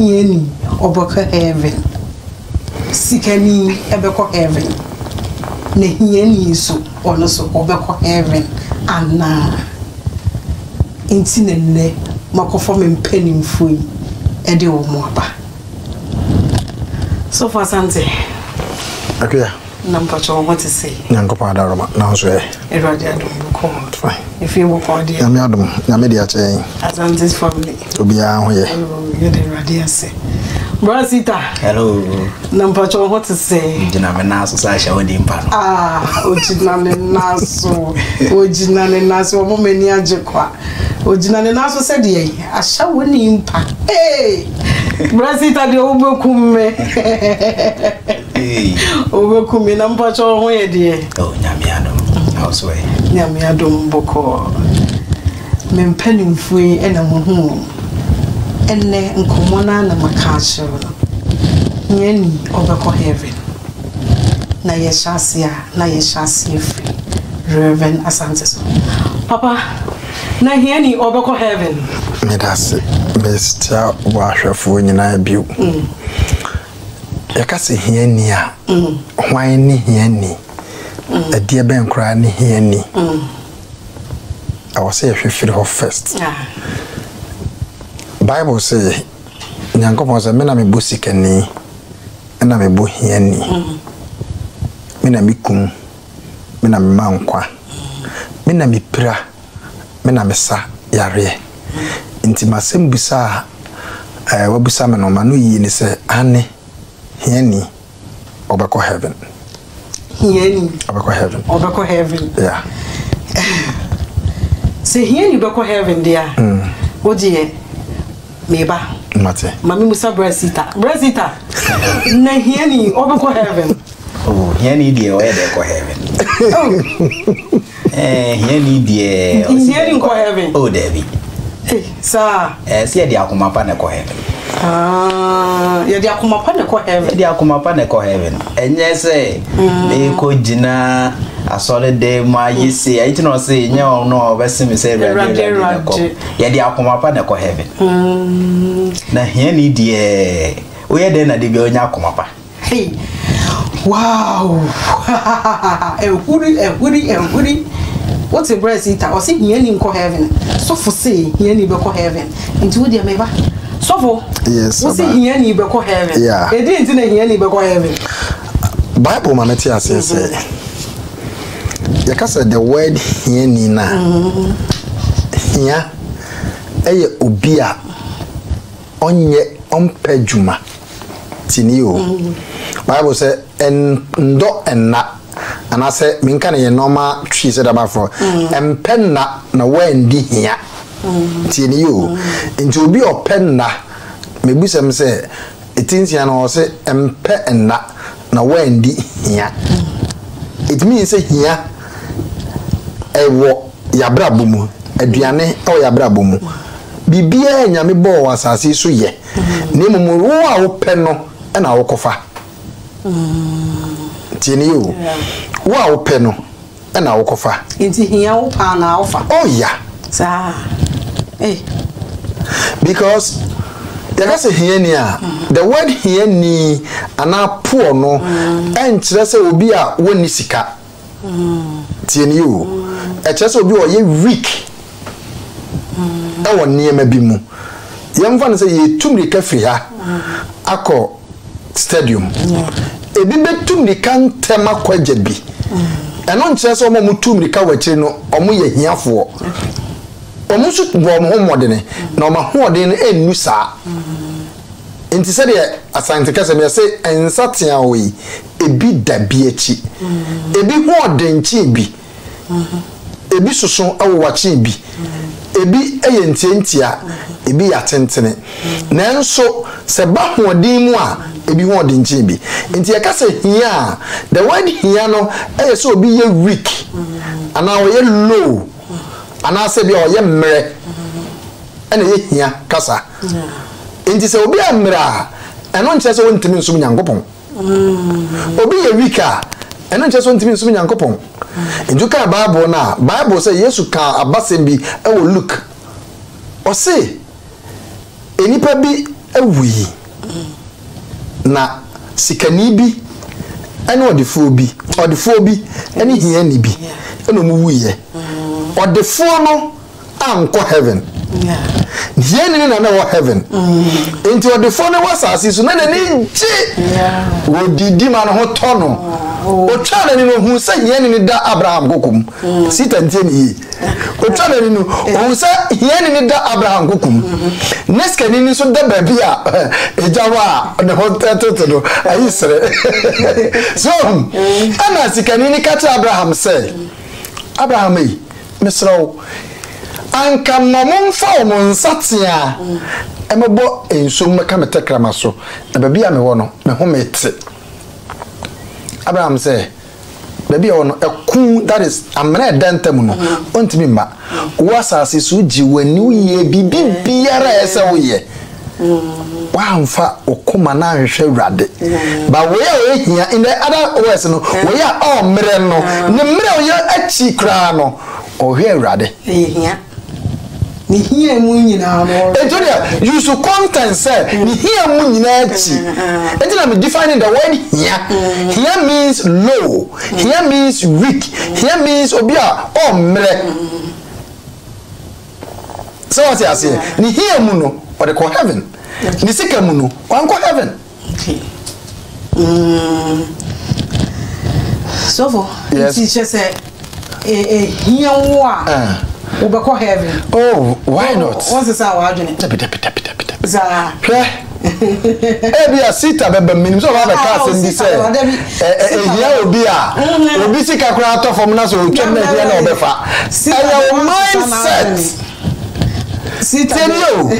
hieni oboko heaven sikani ebeko heaven ne hieni so ono so obeko heaven ana intinenne makofo mempanimfo yi ede wo mo aba so for Sante akuya number cho what to say nyankopa adaroma na so e erade adom ko fine if you work on the nyame adom nyame dia che Asante's family obia ho ye you the erade ase Brasita hello number cho what to say jina me na so sa sha wodi mpa no ojina ne naso o mo mani agekwa ojina ne naso se de asha woni mpa Brasita de obekum me obekum me number cho ho ye de oh nyame adom house way nyame adom boko mempanimfu ena mo hu enne nkomona na makacho nyeni obeko heaven na yeshasia free Reverend Asante so papa na hieni obeko heaven me das Mr. Wahwefo nyina biu yakase hieni a hwan ni hieni adie ben kra ni hieni I was say hwefiri ho first Bible say nyankopon say me na me bosikani na me bo hiani me na me kum me na me mankwa me na me pra me na me sa yare nti masem busa wabusa me no ma no yi ni say ane hiani obeko heaven obeko heaven yeah say hiani obeko heaven there odie meba mate mami musa Brasita na hiani obeko heaven oh hiani die o de ko heaven hiani die hiani ko heaven oh David sa si de akoma pa na ko heaven ya de akoma pa na ko heaven de akoma pa na ko heaven enye se me ko jina asole de ma yisi ayi no se nya no obesimi se radio ya de akoma pa na ko heaven na hiani die o ye de na de bi onya akoma pa hey wow ehuri what's a Brasita or say hiani nko heaven so for say hiani be ko heaven into wo dia meba so for yes what say hiani be ko heaven yeah e dey into na hiani be ko heaven Bible ma meti ase say yakasa the word hiani na hia eye obi a onye ompedwuma tini o Bible say endo enna and I say minka na ye normal tree said about for empenna na wendi hia tini yo nti obi openna mebusem say etinsia na o say empe enna na wendi hia it means say hia ewo yabra bomu aduane o yabra bomu bibia nyame bo wasase so ye ne mumu wo a wo pe no na wo kofa tini yo wo a wo pe no na wo kofa inti hia wo pa na wo fa oh yeah sa because there is a hiani the word hiani ana poor no enkyere se obi a woni sika tini yo enkyere se obi o ye weak e won niema bi mu yemfa no se ye tumri ka firi ha akọ stadium ebi betumri kan tema kwaje bi eno nkyere se omo tumri ka wachiri no omo ye hiafo omo su bo omo modene na omo hoden ennu saa enti se de asante kase me se ensatia oyi ebi dabi achi ebi hoden chi bi ebi soso awowachi bi ebi eyententia ebi yatentene nanso se ba hoden mu a ebi hoden chi bi enti yakase hia the word hia no so obi ye weak ana o ye low ana se bi o ye mre ene ye hia kasa enti se obi amra eno nche se wontimi nsum nyankopon obi ye weak a eno nche se wontimi nsum nyankopon Njuka Bible na Bible say Yesu ka abasembi e wo look o say enipa bi awi na sikani bi ene odefo bi ene hia ni bi ene mu wuye odefo no anko heaven hia ni na wo heaven enti odefo no wasase so na ni ji wodidi ma no ho tono o twa na ni no hu se hia ni da Abraham kokum sita ntie ni o twa na ni no o se hia ni da Abraham kokum neska ni so da ba bia ejawa ne ho tete no ayisre so ana sikani ni kata Abraham say Abraham ei mesrawo anka momfa mo nsatia emebo ensum meka metekrama so na ba bia me wo no me ho mete Abraham say baby ono eku that is amre dantem no ontimi ma wo asase so ji wani uye bibiara ese wo ye wa amfa okoma na hwehwe urade ba we ehia in the other words no we ya o mre no ne mre o ye achi kra no o hwe urade ehia ni hia mu nyina no Antonia you should content say ni hia mu nyina achi Antonia me defining the word hia means low, hia means weak, hia means obia o mre so what you say ni hia mu no or the heaven ni sika mu no wan ko heaven okay so for teacher say hia wo a we be call heaven. Oh, why not? What's the sound argument? Za. Ebi a sita bebe minim so ba be ka se ndi se. Ehia obi a obi sika kura to from na so otwem na ehia na obefa. Your mindset. Sita no.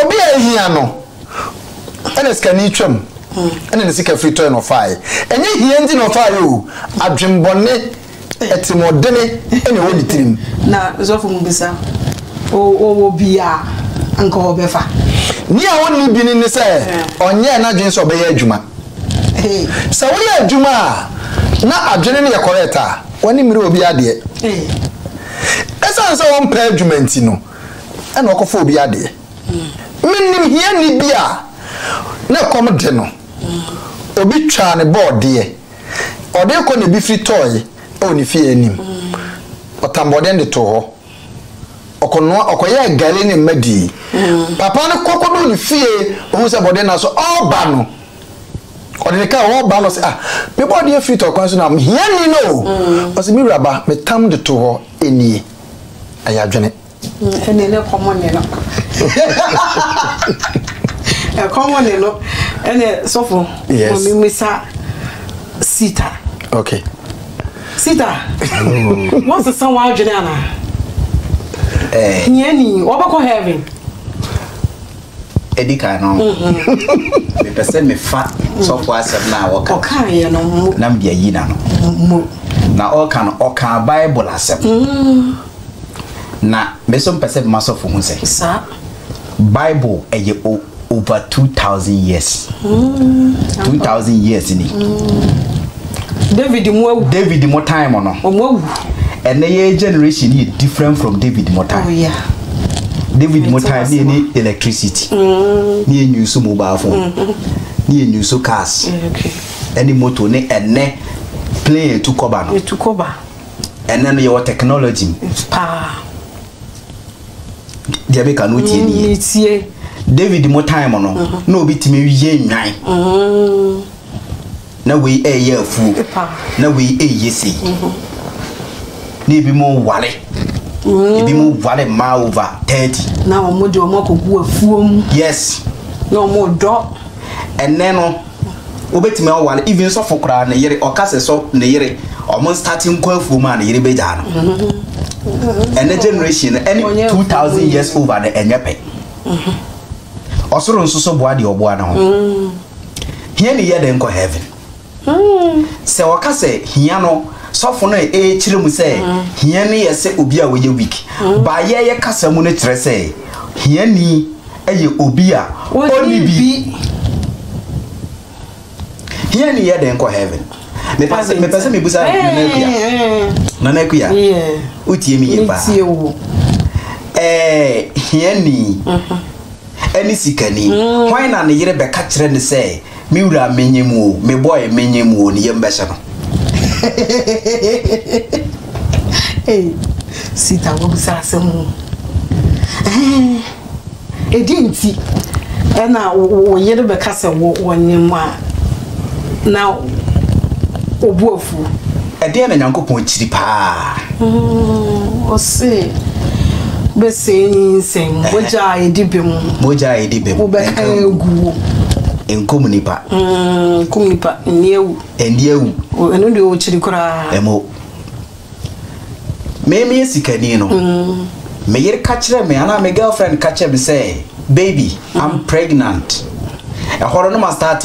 Obi ehia no. Ene ska ni twem. Ene ne sika free to no fai. Enye hia ndi no fai o. Adwembone etimodene ene woni tirim na zofo mbisa o bia anko obefa ni a woni bi ni se onye na dwen so be ya adwuma se wo ya adwuma na adwene ne ye correct a woni mire obi ade esa nso won pa adwuma nti no ena okofo obi ade minnim hia ni bia na kom de no obi twa ne board de ode ko ne bi free toy oni fie anim otambode ndi to ho okono okoye gale ni madi papa ne kokodo ni fie ohun se bode na so oba no ode ka oba no se me bode free to kwan so na hia ni no o se mi raba me tam de to ho eni ayadwene eni ne common ne no common ne no ene sofo mi misa sita okay Sita. What's the song wa Juliana? Nyani, obako heaven. Edika no. Me pese me fa so for asem na wo ka. Oka ye no. Na mbia yi na no. Na oka Bible asem. Na me so pese me so for hu se. Sa. Bible eye over 2000 years. 2000 years ni. David more time or no? And the generation is different from David more time. Oh yeah. David more time need electricity. Need use mobile phone. Need use cars. Okay. Any motor ne and plane to cover. To cover. And then your technology. Pa. They make a note here. David more time or no? No bit me ye nine. Na we a year fool. Na we a yesi. Ni be more wale. Ni be more wale ma over 30. Now mo do mo ko gu afuom. Yes. No more drop. And then obetime o wale even so for kra na yere o kase so na yere o mo starting ko afuom na yere be ja no. And the generation any 2000 years over the enyepe. Osoro nso so boade obo ana ho. Here ni ye den ko heaven. Se waka se hia no sofo no kire mu se hia ni ye se obi a we ye weak ba ye kasa mu no kire se hia ni eye obi a oni bi hia ni ye den ko heaven me pase me busa na na kuya utie mi ye ba hia ni any sikani. Why not the year be catch and say, Mura menyamu, me boy menyamu, ni yambasano. Hey, Sita Wobsasamu. A dinty, and now year be castle one year now. Obuofu e de na Nyankopon chiri pa o se be se nsen moja edibem obeka egu enkomunipa komunipa niewu enu de o chiri kora emo me sikani no me yere ka kire me ana me girlfriend ka kire me say baby I'm pregnant e horo no ma start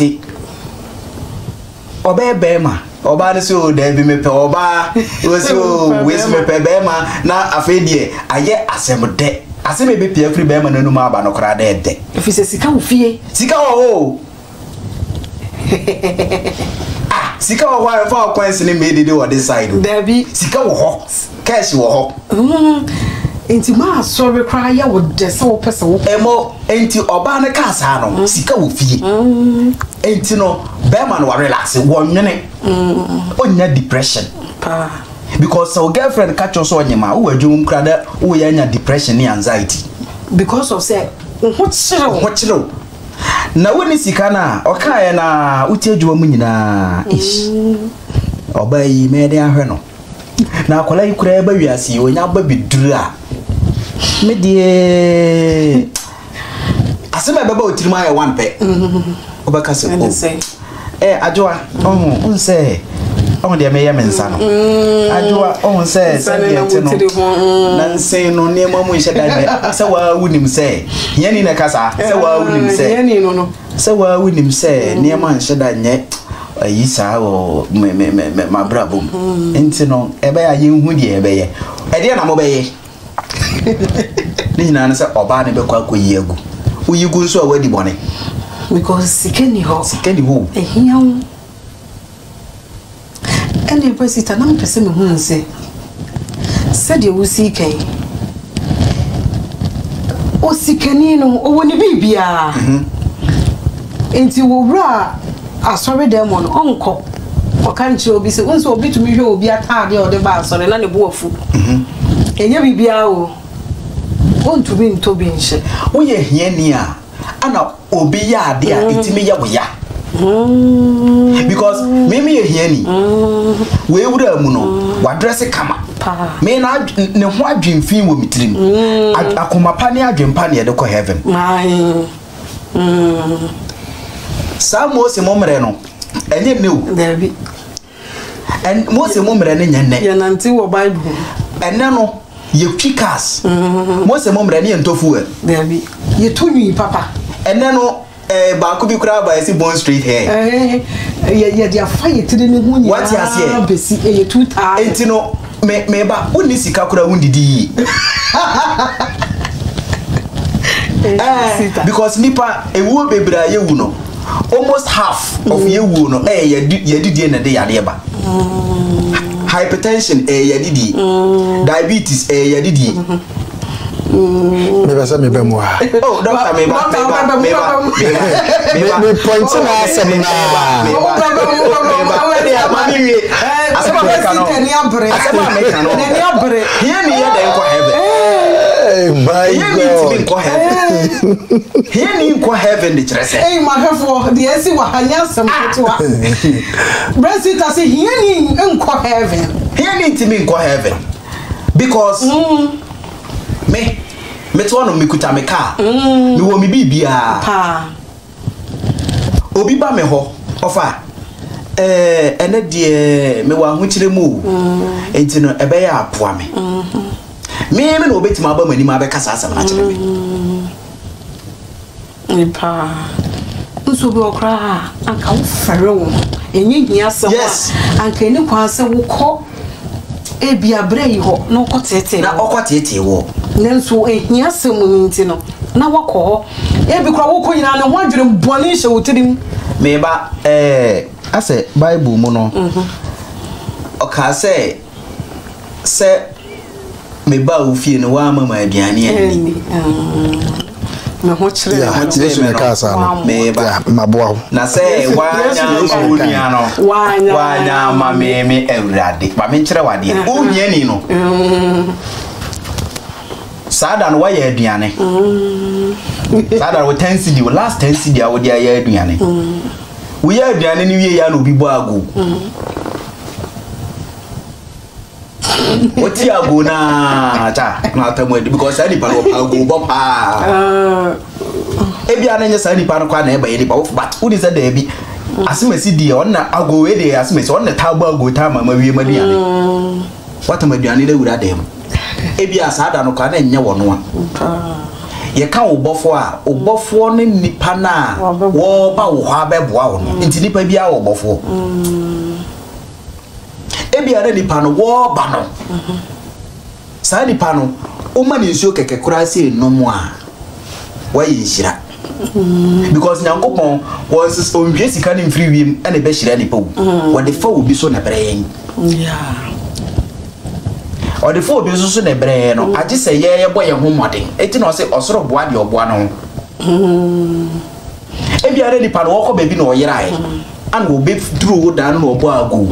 obebema oba ne so da bi me pe oba we so we me pe be ma na afedie aye asemde aseme be pia free be ma nanu ma aba no kra da de efise sika wo fie sika wo sika wo wa fa kwansi ne me dede wo this side da bi sika wo ho cash wo ho enti ma sorry kra ya wo de se wo pese wo emo enti oba ne ka sa no sika wo fie enti no be ma no relax wo nwene onya depression pa because our girlfriend catch us on yema wo adwum krada wo ya nya depression and anxiety because of say what chiro na woni sika na okaye na uti adwuma mu nyina ish oba yi me de ahwe no na akola yi kura ba wiase onya ba biduru a me die asema baba otirima ya one pe oba kase o ajoa unse de me ya mensa no ajoa unse se de no na nse no ne mamu hye da se wa wunim se yeni na kasa se wa wunim se yeni no se wa wunim se ne ma hye da nye ayi sa o me brabo enti no ebe ya yenhu de ebe ye de na mo be ye ni na se oba ne be kwa koyi agu uyigu nso a wadi bone because sikeni ho ehian ene pasita na mpese me hu nse se de wo siken o sikeni no o woni bibia enti wo wura asori demon onko o kan chi obi se unso obi tumi hwe obi atade o de ba asori na ne bo afu enye bibia o onto bi nto bi nche wo ye hiani a ana obi ya ade a itimi ya wo ya because me ye hiani we wura mu no wa dress kama me na ne ho adwemfin wo mitirim akoma pa ne adwempa ne ye de ko heaven Mose momre no enye ne o David and Mose momre ne nyanne ya nanti wo Bible enne no ye quickers Mose momre ne ntofu e David ye tonwi papa enne no ba ku bi kura ba esi bone straight hair ye dia fire tire ne hu nya what you say besi ye 2000 enti no me ba uni sika kura wundidi because nipa ewu bebra ye wu no almost half of yewu no yadidi na de yade ba hypertension yadidi diabetes yadidi me ba sa me ba mo ha oh doctor me point na asem na asema me kano here ni ya da ko heaven my God here ni ko heaven de chere say ma hwefo de esi wa hanya sem toa Brexit say here ni nko heaven here ni ntimi nko heaven because me to no mikuta me car me wo me bibia pa obi ba me ho ofa ene de me wa hu kire mu enti no ebe ya apoa me me no obetima ba mani ma be kasa asem na kire me pa nso bi okra anka wo fere wo enyi hia se wo anka ni kwa se wo ko ebia brei ho no ko tete na okotete wo nenso ehia se mu nti no na wakọ ebi kra wo ko nyina ne ho adwere bone hye wo tirim me ba ase bible mu no oka se me ba wo fie no wa mama aduane ani me ho kyerɛ ya yesu ne ka sa no me ba maboa na say wanya mawunia no wanya ma me awurade ba me nkyerɛ wade unya ni no sada no wayɛ aduane sada wo 10 cedi wo last 10 cedi a wo dia yɛ aduane wo yɛ aduane ni wie ya no obi bɔ ago What's your go na because any part of go papa. Ebi ananya sani pa no kwa na eba yedi pa but who is that there be asimesi di on na ago we dey asimesi on na tabo ago ta mama wie maduane. What maduane dey wura dem. Ebi asada no kwa na enye wo no a. Ye ka obofo a obofo ne nipa na wo ba wo ha beboa wo no. Nti nipa bi a wo obofo. Ebi ara nipa no wo ba no sa nipa no o ma ni nsuo keke kura se nomo a wa yinhira because nyankopon was onhwe sika ne mfiri wiem ene be hira nipa wo de fa obi so na brɛyen o de fa obi so na brɛyen no age se ye bɔ ye ho mɔden eti na o se osoro boa de oboa no ebi ara nipa no wo kɔ baby na o yerae an go be through dan no obo agu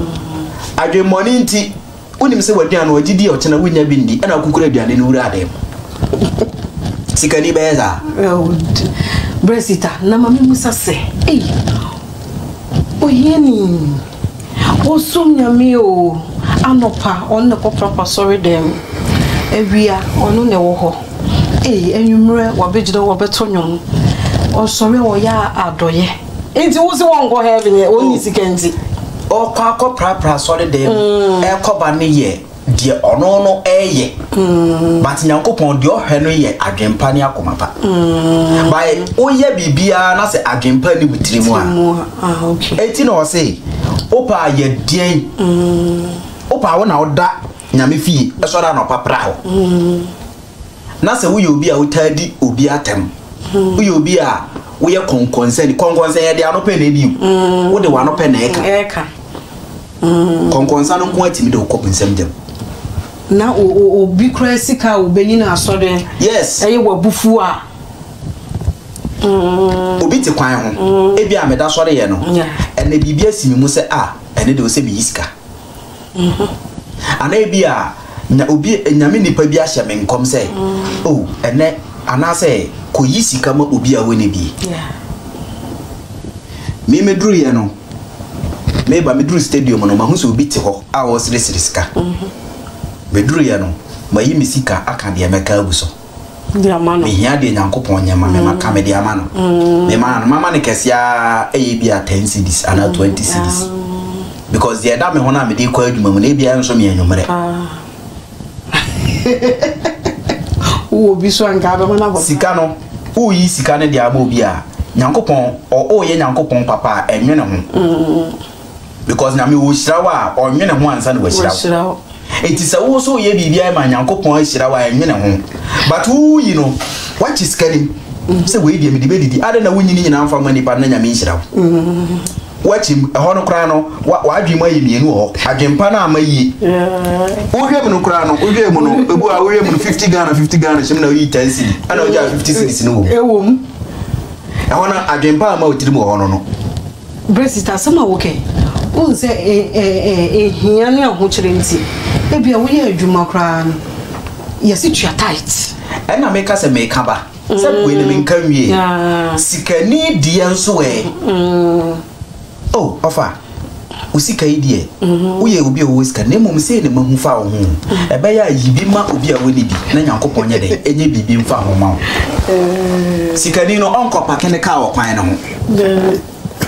adwe money nti unim se waduan no agidi o kyena wunya bindi ana akukura aduane no wura adem sikani beza Bresita na mami musa se oyeni osum nyame o anopa on ne kopapa sorry dem ewia onu ne wo ho enwumre wabegida wabeto nwon o sorry wo ya adoye enti wo se won go heaven ye oni sikanti o kwa pra sorry dem e koba ne ye die ono no eye but nyankopon de ohwe no ye adwempa ne akomapa by oye bibia na se adwempa ni butirimu a okay eti na o se opa ye dien opa wo na oda nyame fie eso da no papra ho na se wo ye obi a wotadi obi atem wo ye obi a wo ye konkonsen ye de anope na edi wo de wa anope na eka konkonsan no ko atimi de okopensem dem na obi kura sika obenyi na asode yes eye wabufu a obi te kwan ho ebi a meda sore ye no ene bibia asimi mu se ene de o se bi sika ana ebi a na obi nyame nipa bi ahye me nkom se ene ana se ko yi sika ma obi a woni bi me medru ye no meba medru stadium no ma hu se obi te ho a wo sire sika beduru ya no mayi misika aka de meka abuso dia mano me hia de nyankopon nyama me maka me de amano me mama ne kesia bia 10 cedis ana 20 cedis because the da me hona me de kwa adwuma mu na bia nso me anwumre o bi so anga be hona bo sika no o yi sika ne de aba obi a nyankopon o ye nyankopon papa enwene ho because na me wo hirawa o nwene ho ansa ne wo hirawa eti sa wo so ye bibia ma nyankopon ahira wa enwene ho but who you know what is scaling say we dey me dey didi ada na wunyini nyina amfa mani pa na nyame nhira wachi ho no kra no wa adwima ye mienu ho adwempa na amayi wo hwem no kra no wo hwem no ebu a wo hwem no 50 Ghana shim na yi 10 cedi ana wo ja 50 cedis no ewom ho na adwempa ama otiri mu ho no Bresita sama woke unse hia ne ho kyere nti ebia wo ye adwuma kra no yesi tua tight ena meka se meka ba se ko ne menka wie sikani die nso we ofa usika idie wo ye obi o sika ne mom se ne mahu fa wo ho ebe ya yibi ma obi a woni bi na nyankopon nye de enye bibi mfa ho ma sikani no onko pa kene ka wo kwan ne ho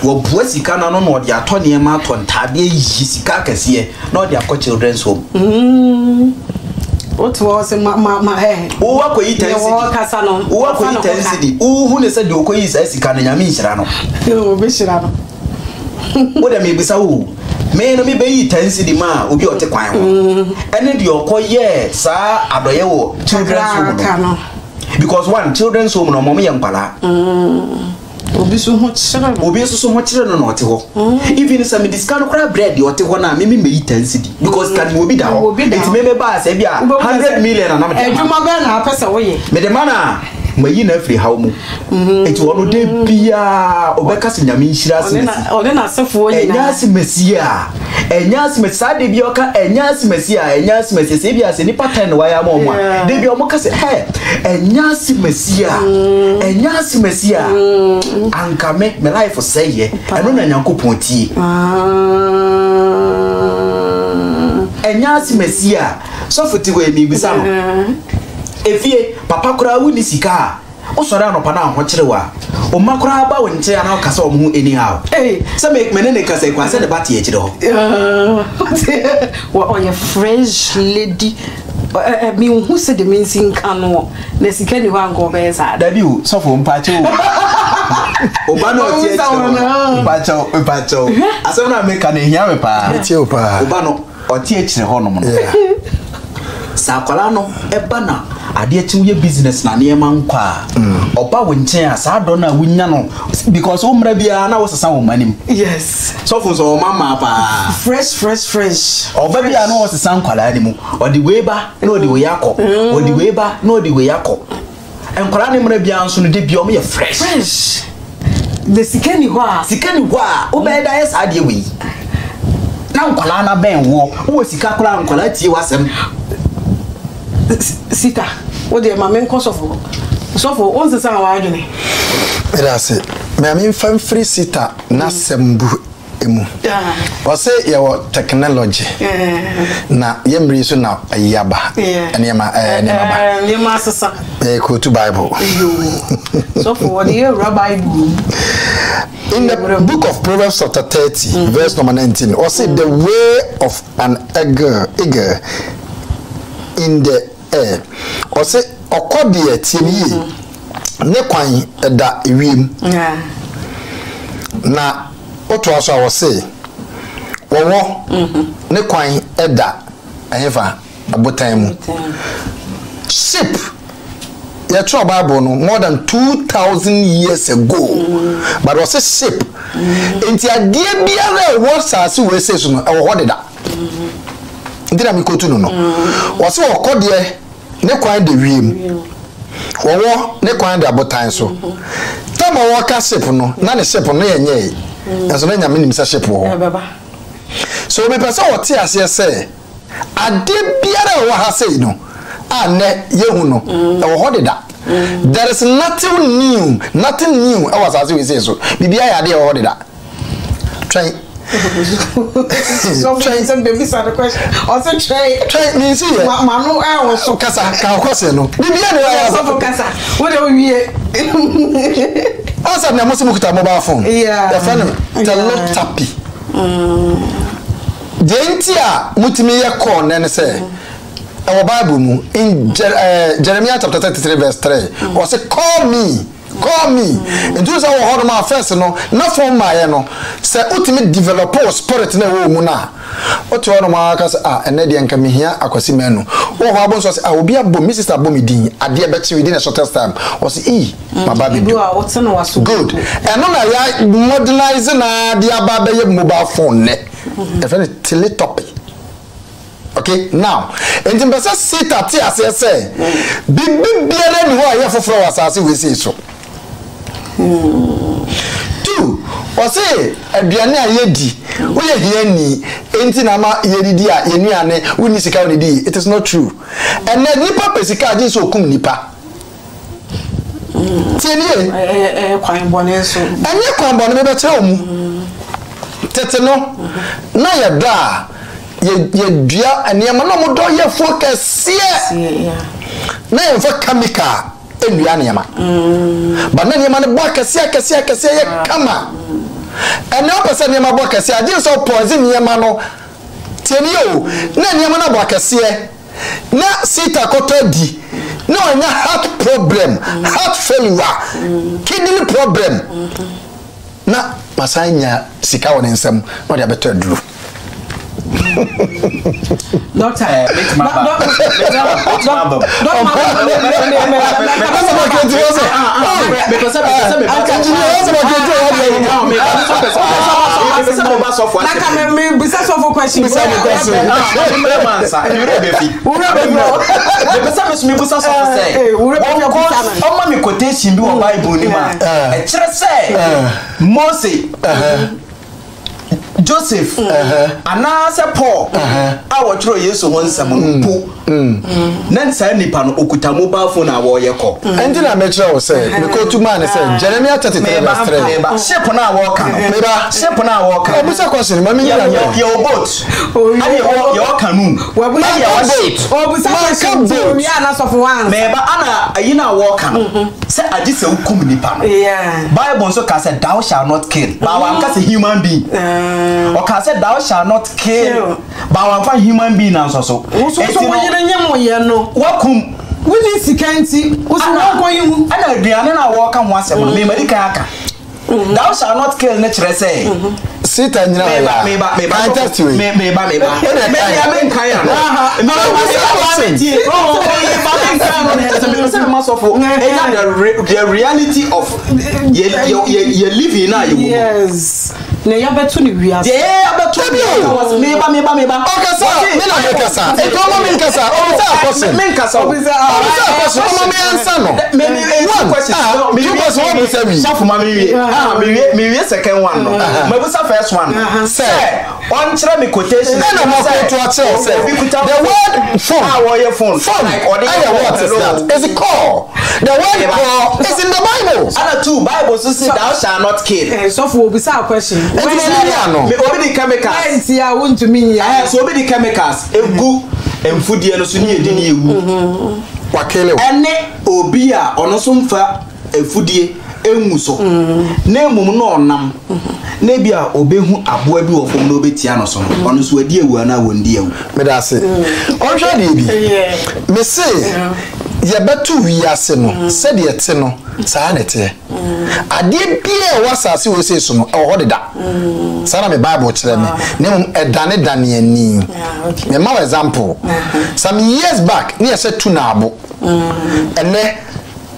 wo bua sika na no no de atone ma atontabe yi sika kase na de akọ children's home otu wo se ma wo akoyi 10 cedi wo kasa no wo akoyi 10 cedi hu ne se de okoyi sika na nyame nhira no o be hira no wo de me bisa wo me no me be yi 10 cedi ma obi ote kwan ho ene de okoye sa adoye wo children's home no because one children's home no mom ye nkwala obi so ho kyere no ote ho even some discount kra bread ote ho na me yi 10 cedi because kan obi da ho it me ba say bia 100 million na me ejuma be na apesa wo ye me de mana mayi na afiri hawo mu enti wono de bia obeka se nyame nhira asimesi one na sefo nyina enya asimesi ade bia oka enya asimesi se bia se nipa 10 waya ma omo de bia omo ka se enya asimesi anka me life say ye eno na nyankopon tie enya asimesi so foti we mi bisa no efie papa kura wu ni sika o sori anopa na ho kire wa o makura ba won kire na o kasa o mu anyhow se me ne kasa kwa se de bati e kire ho o ye fresh lady mi hu se de mensin kanu na sika ni ho ango be za da bi o so fo mpache o ba no tie mpache asem na me kan ehia me pa o ba no o tie kire ho no mo sakwala no eba na ade achi ye business na ne man kwa oba wonchen a sa do na wunya no because o mra bia na wo sesa wo manim yes so for so mama pa fresh oba bia na wo sesa nkwala ni mu odi weba na odi we yakọ odi weba na odi we yakọ enkwala ni mra bia nso no de bia o me fresh the sikeni ho a o be da yes ade we na nkwala na ben wo sika kwala nkwala tie wasem sita o de ma men kosofo sofo on se san wa adwene era se me am fan free sita na sembu emu o se ye wo technology na ye mri so na ayaba ene ma ne ma sasa ko to bible sofo what the bible in the book of Proverbs chapter 30 verse number 19 or say the way of an eager in the air or say okode tieni ne kwan da ewiem na oto aso a say wowo ne kwan da ahefa abotan mu ship ya tro Bible no more than 2000 years ago but was a ship enti adie biara wo sase we say so no e wo hodeda ndira mi kotu no was okode ne kwan de wiem wowo ne kwan de abotan so tama wo ka ship no na ne ship no yenye enso na nyame nim sa ship wo so me pesa wo ti ase say ade biara wo ha say no ane yehu no e wo hodeda there is nothing new I was as we say so bibia ya de wo hodeda try so some baby said the question also try me see manu I was so kasa ka kwase no bibia de ya so kasa what do we asa na mo se mukuta mobile phone the phone tell tappy dentia mutimi ye call na say our Bible mu in Jeremiah chapter 33 verse 3 or say call me and do so hold my first no na from my no say ultimate develop spirit na wo mu na oto no ma ka say ene de nka me hia akwasi menu wo ho abon so say obi abom Mrs. abom din ade be chi within a short time o say my baby do good and no na ya modernize na de aba be ye mobile phone ne e fe teletopy. Okay, now, and the best sit at TSA say, be better than who I have for flowers as we say so. 2 or say, a Biana Yedi, we are here ni, Entinama Yedidia, Yeniane, Winisika, it is not true. And then Nipa Pesica is so cum Nipa. Tieni, quite bonus, and you come on a better home. Tetano, Naya da. Ye dia aniama no modo ye focus ye na ye fa kamika enua aniama ba na aniama no bo kase ye kama ene opese aniama bo kase age so pause aniama no tieni o na aniama no bo kase na sita kotodi na onya heart problem heart failure kidney problem na masanya sika won nsam no dia beto aduru Doctor, question. Joseph, anasa Paul, our true yes, one salmon pool. Nancy Nipan Okuta mobile phone our warrior call. And then I met you say, because two man said, Jeremiah 33, ship on our walk, ship on our walk. What's a question? Mammy, your boat, your canoe. Where we are your boat. Oh, besides, we are not of one. Maybe Anna, you know, walk. Say, I just say, come Nipan. Yeah. Bible so can say, thou shalt not kill. But I'm a human being. Or can say thou shalt not kill, but I find human being also. So what come? We need security. What's not going? I know the other walk and once a month. Thou shalt not kill nature. Say, sit and maybe test you. Maybe the reality of you living now. Yes. Ne ya betu ni wiase. Yeah, betu ni meba. Okasa, me na mekasa. E ko mo menkasa. O sa akoso. Menkasa. O sa akoso. O me ansa no. Me question. Me question what say me. Safu ma me second one no. Me bu sa first one. Say, on try me quotation. Na mo to actually say. The word phone. How your phone? Like what is that? Is it call? The word call is in the Bible. Other two Bibles say thou shalt not kill. So for be sa question. Me obi the chemicals. I want to mean ya. So obi the chemicals. Egu emfudie no so ni edi ni ewu. Wakele. Ene obi a ono so mfa efudie emu so. Na emum no onam. Na bia obehu aboa bi wo fom no obetia no so. Ono so adi ewu ana wondi ewu. Me da se. Onhwa de bi. Me se ye betu wiase no. Se de ete no. Saa nete. Ade bia wasase wo se so no e ho deda. Sana me Bible kire me. Nemum edane dane ani. Me ma example. Some years back, near said to Nabo. And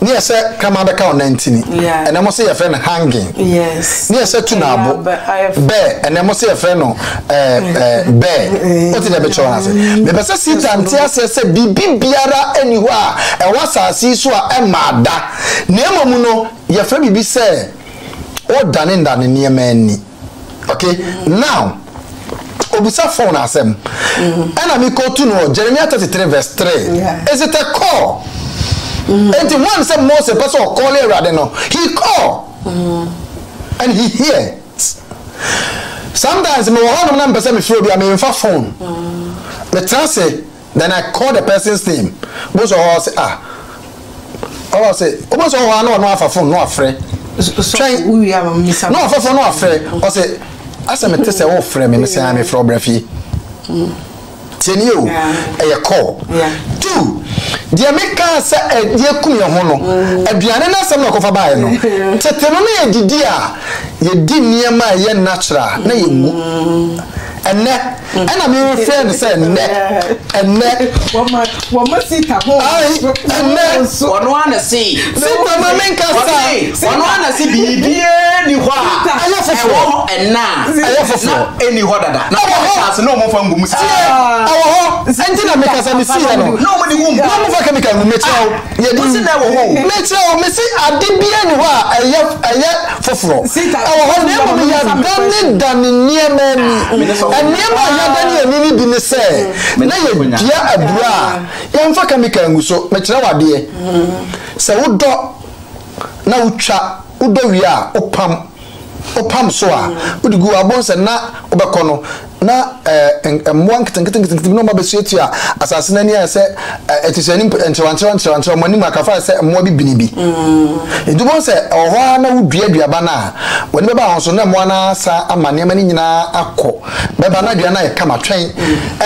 near said come on 19. And I must say a friend hanging. Yes. Near said to Nabo. Bear, and I must say a friend bear. What did I be chosen? The best sit and tear says be biara anywhere. And what's I see so a mada. Nemomuno, your friend be say, oh, done near many. Okay, now. Obusa phone asem. And I go to know Jeremiah 33 verse 3. Is it a call? And the one said Moses person call it rather no. He call. And he hear. Sometimes me one number person me feel be me for phone. The say then I call the person's name. Most of all say oh say almost all no have phone no afraid. So we have miss no for phone no afraid. Or say asa me tese wo frɛ me say am frɛ obrafi tieni o e call two dia me ka sa dia kum ye ho no aduane na asɛm na kofa bae no tete no na ye didi a ye di niema ye natural na ye mu enne ana me friend say enne wo sita ho enne ono ana see sita ma men ka sa ono ana see bibie ni ho ayo fofo enna eni ho dada na ka no mo fa ngum si awo enti na me ka sa me see no no mo di wum no mo fa ka me ka me chew ye di na wo ho me chew me see ade bia ni ho a eye foforo awo ho ne mo ya dani niema ni eniema ya dani ni bi ne se na ye dia adura ye mfa ka me ka nguso me kire wade se wodo na utwa wodo wi a opam so a udigu abonse na obekono na emwa nketenkete no mabesuetu a asase na ni a se etisani ntwantwan mani makafa se emwa bibinibi edubon se ohwa na wuduaduaba na woni beba honso na emwa na sa amane mani nyina akọ beba na dua na ye kama twen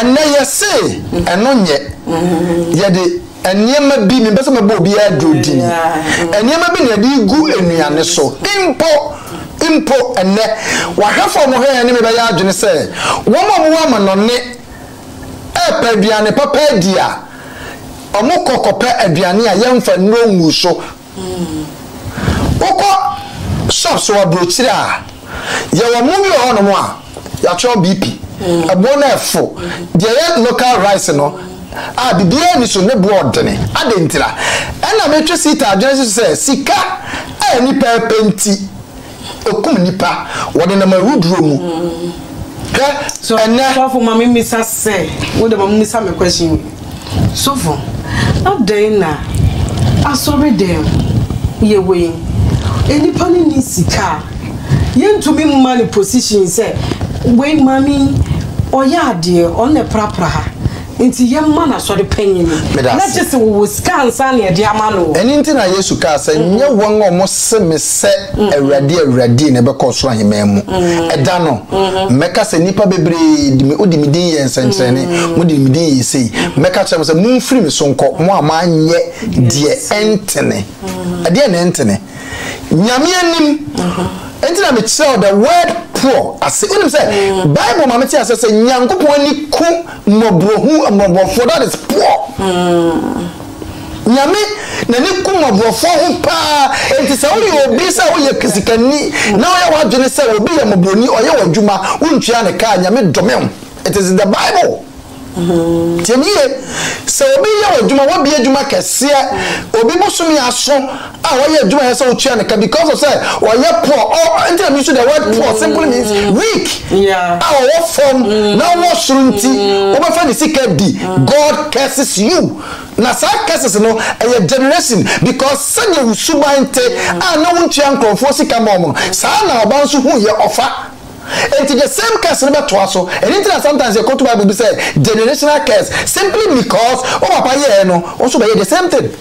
enne yese eno nye yede eniema bi me bese me bo bi adrodin eniema bi na di gu enuane so impo enne wahafo mo he ne me ba ya adwene se wo mo no ne aduane papa dia omo kokope aduane a yemfa nronwu so woko shops wa brochira ye wa mu bi ho no mo a ya cho BP abo na efo de local rice no a bibia ni so ne board ne adentira ena metwe sita adwene se sika a ni pepenti okum nipa wode na maruduro mu so for mama misa say what the mama misa me question so for not dey na asori dem ye we eni pani ni sika yentumi money position say we mami oyade on ne prapra ha nti yemma na so de panyin na just we scan san ye de amano eni nti na Yesu ka say nye won omo se me se awrade na be ko so ahememu eda no meka se nipa bebre di odi mi din ye nsenkyene mo di mi din ye sei meka che se mun free me so nko mo ama nye de entene ade na entene nyame anim enti na me tell the word poor as unim say Bible ma me tell say nyankopon ni ku mobrohu mobofo that is poor nyame na ni ku mobofo ho pa enti say wo obi say wo ye kisikani na wo ye wadwene say obi ye mobroni oye wadwuma untwea ne ka nyame domem it is in the Bible Tieniye se obi ya wadwuma wabi adwuma kese obi bosumi aso a wo ye adwuma yesa wo tua ne ka because of say wo ye poor or enter me so the word poor simply means weak our form now wo surunti wo be fa ni sika di God curses you na sa curses no a generation because sanya usubante a na wo tua nkrofo sika mom sa na oba nso hu ye ofa. And the same curse never twice so and it sometimes you go to Bible say generational curse simply because papa here no also be the same thing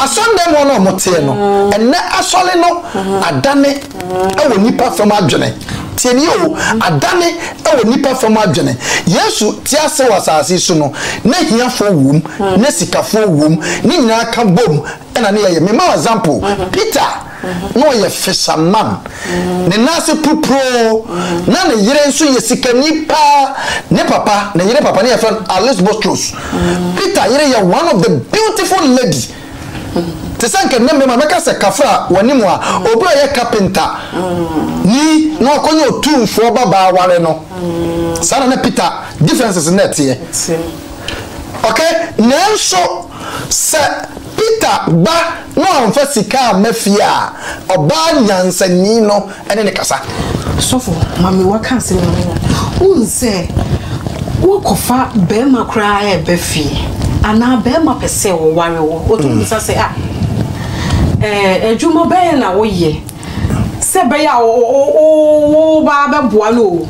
ason dem one omote no and na asole no adane e wo nipa fam adwene tieni o adane e wo nipa fam adwene Yesu ti ase wasase so no na hiafo wom na sikafo wom ni nyina ka bom na na ye me ma example Peter no ye fisherman ne nase pupro na ne yire nso ye sikani pa ne papa ne yire papa ne ye friend Alice Bostros Peter yire ye one of the beautiful lady te sanke ne me meka se kafra wani mu a obra ye carpenter ni no akonye otumfo baba ware no sana ne Peter differences net ye okay nenso se Peter ba no amfa sika mafia oba nyansani no ene ne kasa sofo mami waka se unse wo kofa be makra e be fi ana be ma pese wo ware wo otumisa se ejuma be na wo ye se be ya o ba be boa no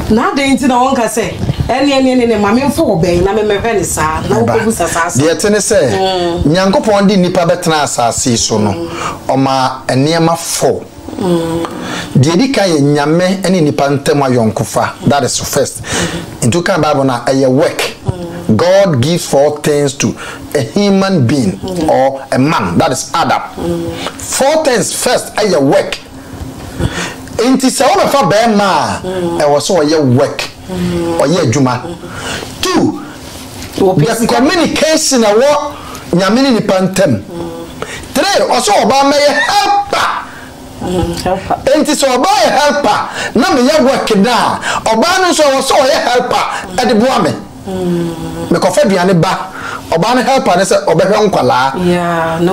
na de nti na wonka se ene mama mfo oben na memehwe ne saa na okobusa saa de tene se nyankopon di nipa betena asase so no oma enema fo de dika ye nyame ene nipa ntema yonkofa that is first into kan Bible na a work God gives four things to a human being or a man that is Adam four things first a work enti se wo fa be ma e wo so ye work oye adwuma 2 the communication awo nyamini ni pantem 3 also oba me helper enti so oba ye helper na me ye work na oba no so so ye helper ade boa me ko fa duane ba oba no helper ne se obehwe nkwala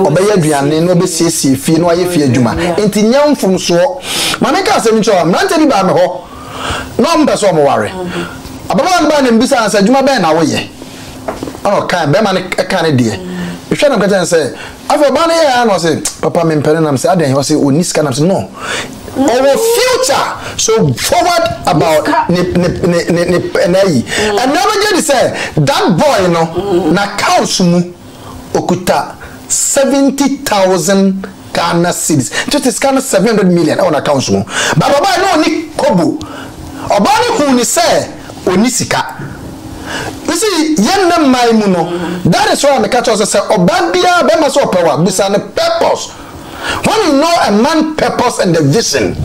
oba ye duane no be siesie fie no aye fie adwuma enti nyamfom so ma me ka asem ncho mrante ni ba me ho no mbeso mo ware ababa ba na mbisa ansa adwuma be na wo ye ono kan be ma ne kan ne de hwe na mkata say afọ ba na ya no say papa me mpere na me say adan he say oni sika na say no our future so forward about and never get say that boy no na cows mu okuta 70,000 Ghana cedis just is kind of 700 million on accounts mu baba no ni kobo obani hu ni say oni sika you see yenna mai mu no that is why I catch us say obabia be ma so power bisa ne purpose. When you know a man's purpose and the vision,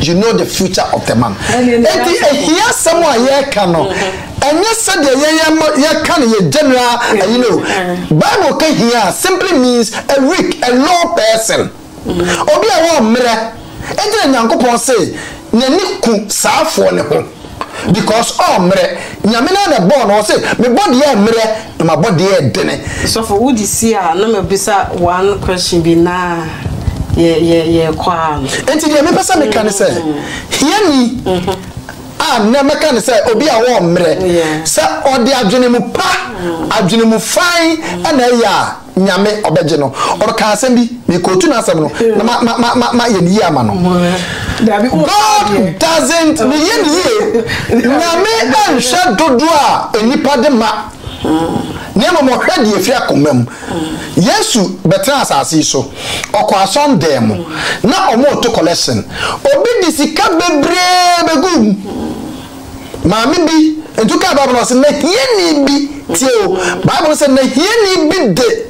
you know the future of the man. Here someone here can know. And yes, said the can general, you know. Bible can here simply means a weak, a low person. Obi a one mirror. And then Yankopon say, n'ani ku saafo ne ho because mre nyame na born o say me body e mre na my body e dene so for would see na me bisa one question be na ye kwa enti de me pesa me kan say hiani na me kan say obi a wo mre sa odi adwene mu pa adwene mu fine na ya nyame obeje no or ka asem bi me ko tu na asem no na ma ye ni ama no God doesn't me ye nyame anhwe dodo a enipa de ma nemo mo hwade efi akomam Yesu betra asase so okwa Sunday mu na omo to collection obi disika bebre begum maami bi entuka Bible say na hieni bi tio Bible say na hieni bi de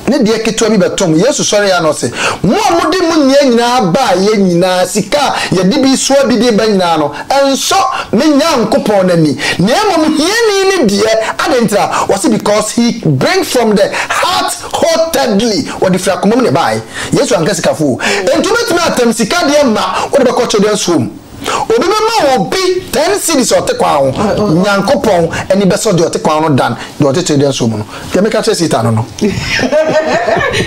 ne de keto mi betom Yesu sori ya no say mo amudi mu nyina ba ye nyina sika ye de bi so bi de ba nyina no enso me nyankopon nani na emom hieni ni de adentra was because he bring from the heart heartedly what the frakomom ne bai Yesu anka sika fu entubetimi atam sika de ma wo de be ko children's home obi be ma obi 10 cities otekwa ho nyankopon eni be so de otekwa no dan de otete de so mu no ke me ka che sita no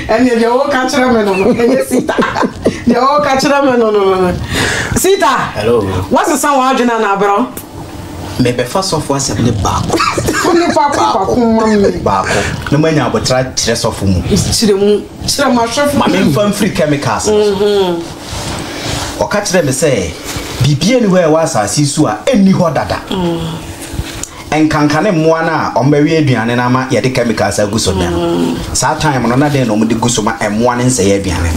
eni de o ka chira me no eni sita de o ka chira me no sita hello what's the sound adwena na abro me be first of all say ne baako oni papa kumam baako no manya abotra chire sofo mu chire ma chefo ma me mfam free chemicals o ka chire me say bibie ni we was asisu a eni ho dada enkankane moa na ombewe aduane na ma ye de chemicals aguso da sa time no na de no mo de guso ma emoa ne nse ye aduane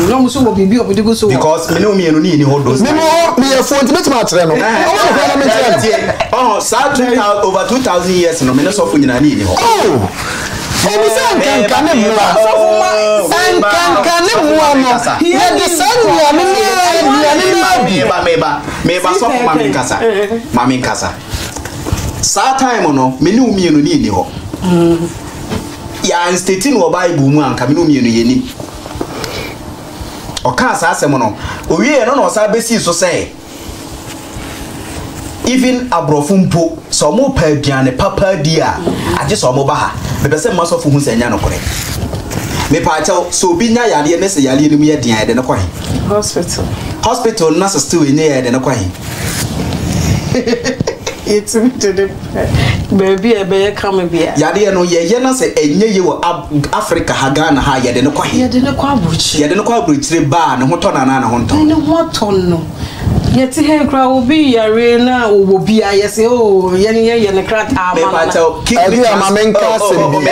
no mo so mo bibi obidi guso because me no me no ni ho those me ye phone me ma atre no sa 2000 over 2000 years no me no so fu nyina ni ho Ebi se kankane mua no ye de sanya meba so mami nkasa sa time no me ni umienu ni ho ya instate no Bible mu anka me ni umienu ye ni o ka sa asem no o wie no no sa besi so say even abrofumpo so mo pa aduane papa dia age so mo ba ha me be se mo so fu hu sanya no kore me pa chaw so bi nya yale ne se yale ni mu ye dian de ne kwa hospital na so still ni ye de ne kwa it's to the baby e be come bia yale no ye na se enye ye wo Africa ha Ghana ha ye de ne kwa ye de ne kwa buchi ye de ne kwa buchi ba ne ho to na na ho to ne ho to no yeti he kra obi yare na obi ayese o ye ne kra ta me pa chaw Abi amamenka se bi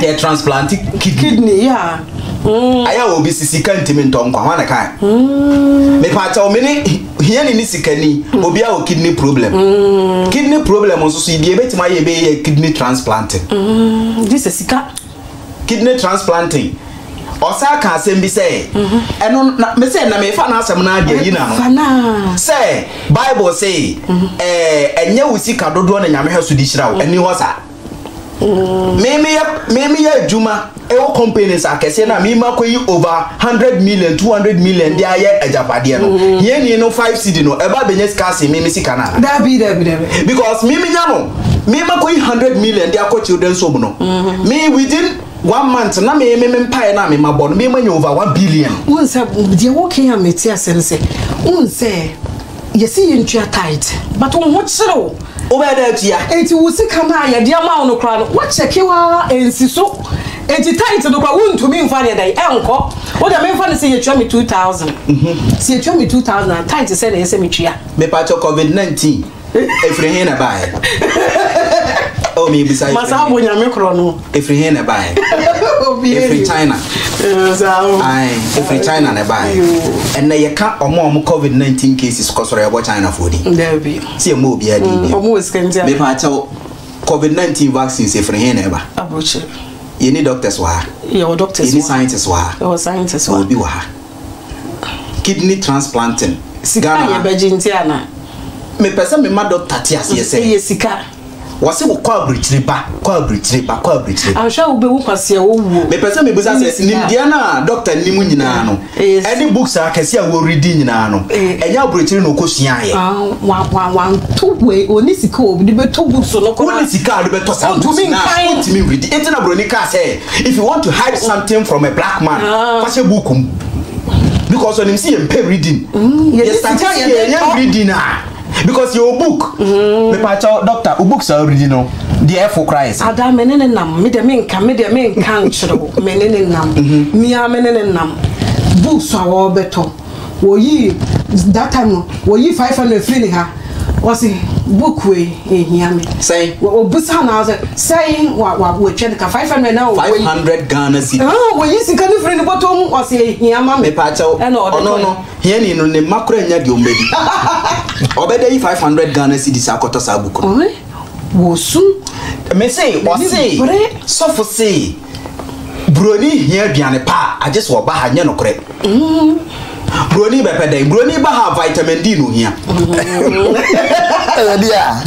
They're transplanting kidney, yeah. Aya obi sisika ntimi ntonkwa wana kan me pa cha o meni hiani ni sikani obi a o kidney problem kidney problem nso so die betima ye be kidney transplanting this is sika kidney transplanting osa ka asem bi say eno me say na me fa na asem na ade yi na no say Bible say enye usika dodo na nyame hweso di hira wo eni ho sa Meme ya juma ewo companies akese na mima koyi over 100 million 200 million dia ye ajapade no ye ni no 5 cedi no eba benye scarce meme sika na da bi because meme nya no mima koyi 100 million dia ko children's home no me within 1 month na me mpae na me mabon me manya over 1 billion unse dia working am etia sense unse yesi yentwa tight but won ho chiro obeda atia enti wusika na ya dia ma no kra no wa cheke wa ensiso enti tight no kwa wuntumi mfa ne dai enko wo da me mfa ne se yetwa me 2000 se yetwa me 2000 tight se na yese me twa me pa cho covid-19 efre hin na bae oh me beside masa bonya me kro no efri he na buy efri China ai efri China na buy and na ye ka omo COVID-19 cases ko so re China for di there be see mo obi adi omo skentia me pa tell COVID-19 vaccines efri he na ba abuche you need doctors wa your doctors you need scientists wa your scientists wa obi wa kidney transplanting sika ye bejintiana me pesa me ma doctor ti ase say ye sika wase wo kwa abrichiriba I'm sure we be wo kwase wo wuo me pesa me busa say nimdia na doctor nimu nyina no any books akese a wo read nyina no enya abrichiri no kosua ye wa to we oni sika obi be to books no ko oni sika do be to some books na what me read it na broni ka say if you want to hide something from a black man fashe book because on him see him pay reading yes reading because your book me pa doctor books are original the air for Christ ada menene nam me de menka nchiro menene nam mia menene nam books a wo beto wo yi that time wo yi 500 free ha was book we ehia me say wo busa na say wa twa ka 500 na 500 Ghana cedi wo yi sika ni free ni bottom was ehia ma me pa no here ni no ne makura nya de ombedi obede yi 500 Ghana cedi sa koto sa book wo su me say so for say broni here aduane pa I just wo ba ha nya no kore broni be pede broni ba ha vitamin D no hia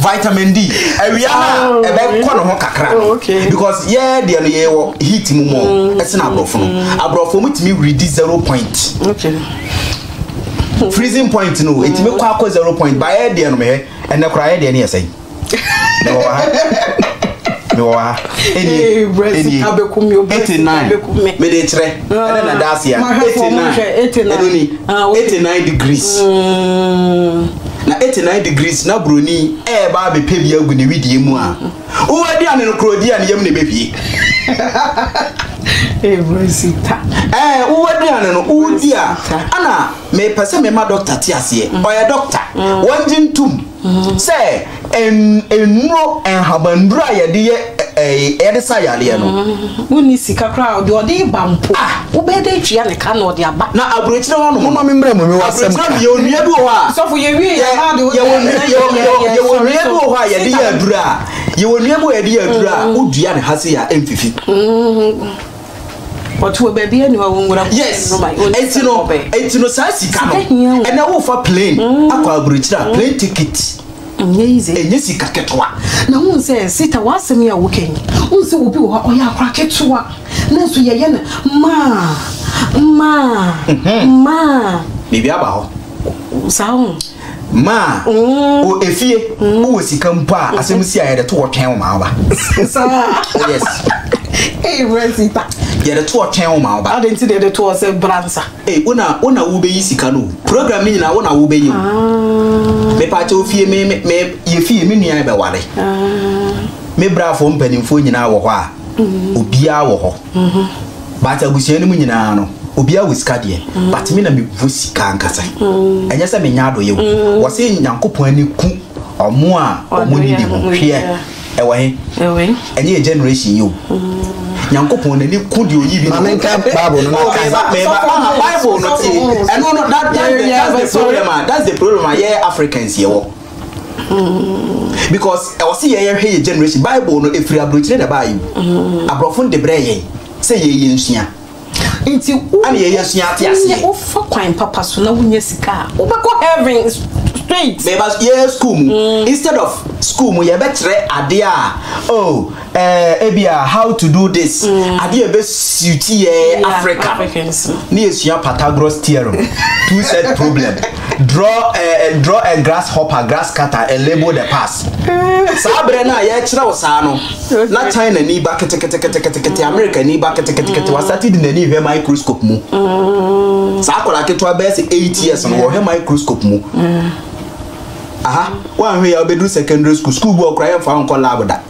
vitamin D ewia na e be ko no ho kakra because yeah there no ye wo heat mu mo e se na abrofo mu timi ready 0 point freezing point no it me kwa 0 point by air there no me and na kra air there ne yesai no any 89 me de kire and na das ya 89 degrees na 89 degrees na broni e ba be pe bia gu ne widie mu a wo adi ane no krodi ane yam ne bepie Brosita wo adi ane no udi a ana me pese me ma doctor ti ase oya doctor wonjintum say enro enhabandura ye de ye sa yale no woni sika kra de odi bampo wo be de twia ne ka no de aba na abrochire hono mo ma me mra mo me wasem ye onua bi wo ha so for ye wi ye ma de ye onua bi wo ha ye de ya dura ye onua bi ye de ya dura udua ne hase ya emfifi but we baby any wa ngura yes etino sa sika no e na wo fa plane akwa abrochire plane ticket enye sika ketwa na hun se sita wasem ya woken hun se obi wo oya akwa ketwa na so ye na ma bibi aba ho sawo ma o efie o sika mpa asem si aye de to wotwen ma aba yes Brosita ye de to wotwen ma aba adenti de to se bransa una wo be yi sika no program ni na una wo be yi me pa che ofie me ye fie me nua be ware me brafo mpanimfo nyina wo ho a obia wo ho ba ta gusia ni mu nyina no obia wo sika de but me na me vo sika nkasa enya se me nya ado ye wo se nyankopon ani ku omo a omo ni de ho hwe ewe enye generation yo nyankopon na ni ku de oyi bi na menka bible no na bible no ti and no that's the problem yeah Africans here because I was see here generation bible no efri abrochire da bayi abrofon de breye say ye nsua nti ani ye nsua ti ase o fa kwan papa so na wunya sika o be go heaven straight me bas ye school instead of school mu ye be kire ade a ebia how to do this ade be suit ye Africans ni esua Pythagoras theorem two set problem draw a grasshopper grass cutter and label the pass sabre na ye kire wo sa no na China ni ba kete America ni ba kete wa started na ni hwe microscope mu sa akola ketwa be 8 years no wo hwe microscope mu aha one way obedu secondary school bo okra yem fa onko lab da